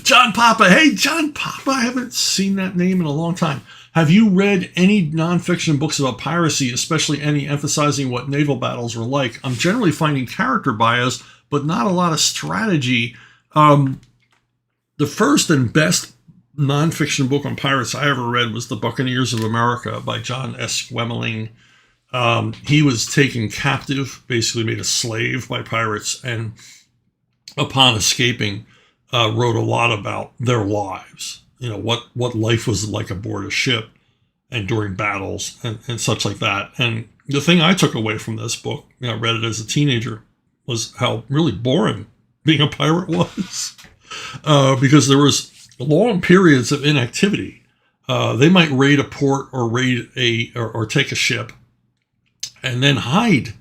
John Papa. Hey, John Papa. I haven't seen that name in a long time. Have you read any nonfiction books about piracy, especially any emphasizing what naval battles were like? I'm generally finding character bias, but not a lot of strategy. The first and best nonfiction book on pirates I ever read was The Buccaneers of America by John S. Wemeling. He was taken captive, basically made a slave by pirates, and upon escaping, wrote a lot about their lives. You know, what life was like aboard a ship and during battles and such like that. And the thing I took away from this book, I read it as a teenager, was how really boring being a pirate was. Because there was long periods of inactivity. They might raid a port or or take a ship and then hide.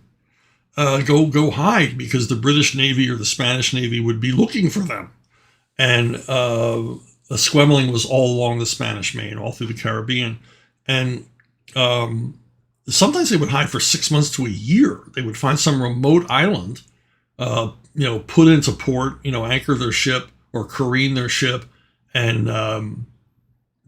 Go hide because the British Navy or the Spanish Navy would be looking for them. And Squemeling was all along the Spanish Main, all through the Caribbean. And sometimes they would hide for 6 months to a year. They would find some remote island, put into port, anchor their ship or careen their ship, and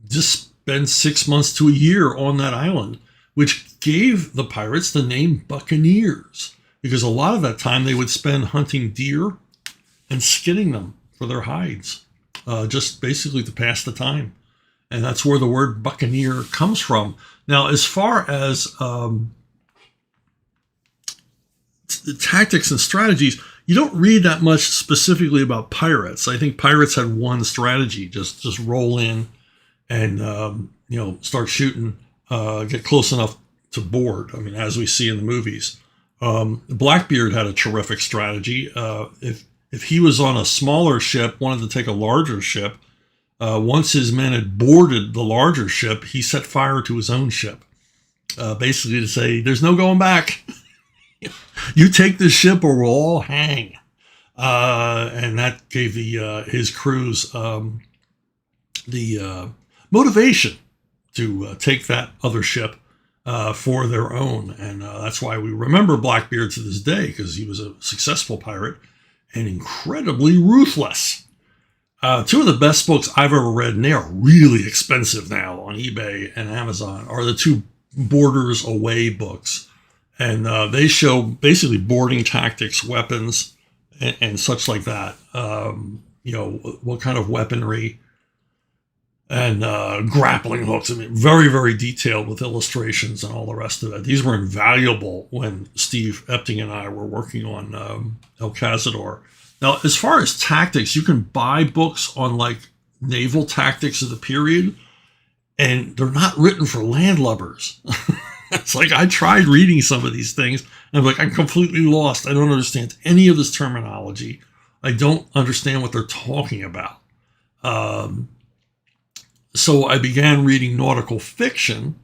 just spend 6 months to a year on that island, which gave the pirates the name Buccaneers, because a lot of that time they would spend hunting deer and skinning them for their hides, just basically to pass the time. And that's where the word buccaneer comes from. Now, as far as tactics and strategies, you don't read that much specifically about pirates. I think pirates had one strategy: just roll in and start shooting, get close enough to board. I mean, as we see in the movies, Blackbeard had a terrific strategy. If he was on a smaller ship, wanted to take a larger ship, once his men had boarded the larger ship, he set fire to his own ship, basically to say, "There's no going back." You take this ship or we'll all hang. And that gave his crews the motivation to take that other ship for their own. And that's why we remember Blackbeard to this day, because he was a successful pirate and incredibly ruthless. Two of the best books I've ever read, and they are really expensive now on eBay and Amazon, are the two Borders Away books. And they show basically boarding tactics, weapons, and such like that. What kind of weaponry and grappling hooks. I mean, very, very detailed with illustrations and all the rest of it. These were invaluable when Steve Epting and I were working on El Cazador. Now, as far as tactics, you can buy books on like naval tactics of the period, and they're not written for landlubbers. It's like I tried reading some of these things, and I'm like, I'm completely lost. I don't understand any of this terminology. I don't understand what they're talking about. So I began reading nautical fiction,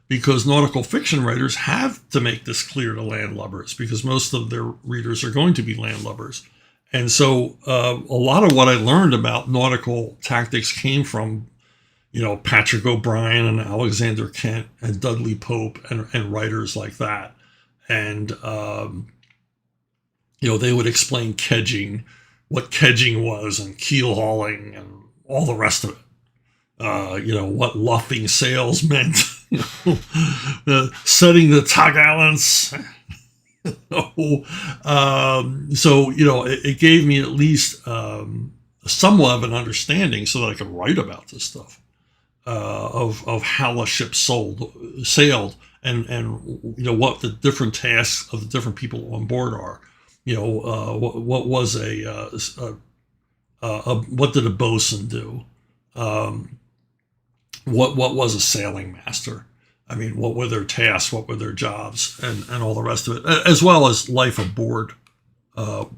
because nautical fiction writers have to make this clear to landlubbers, because most of their readers are going to be landlubbers. And so a lot of what I learned about nautical tactics came from Patrick O'Brien and Alexander Kent and Dudley Pope and writers like that. And, they would explain kedging, what kedging was, and keel hauling and all the rest of it. What luffing sails meant, setting the topgallants. It gave me at least somewhat of an understanding so that I could write about this stuff. Of how a ship sailed, and what the different tasks of the different people on board are. What was what did a bosun do? What was a sailing master? I mean, what were their tasks? What were their jobs? And all the rest of it, as well as life aboard, at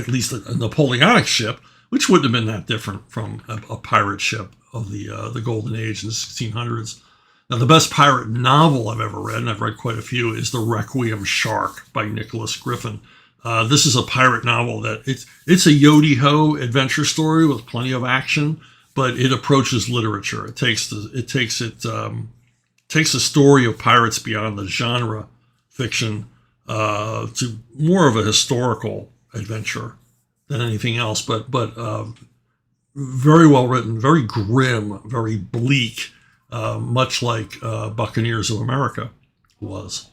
least a Napoleonic ship, which wouldn't have been that different from a pirate ship of the Golden Age in the 1600s. Now, the best pirate novel I've ever read, and I've read quite a few, is The Requiem Shark by Nicholas Griffin. This is a pirate novel that it's a yodi-ho adventure story with plenty of action, but it approaches literature. It takes the story of pirates beyond the genre fiction to more of a historical adventure than anything else, but very well written, very grim, very bleak, much like Buccaneers of America was.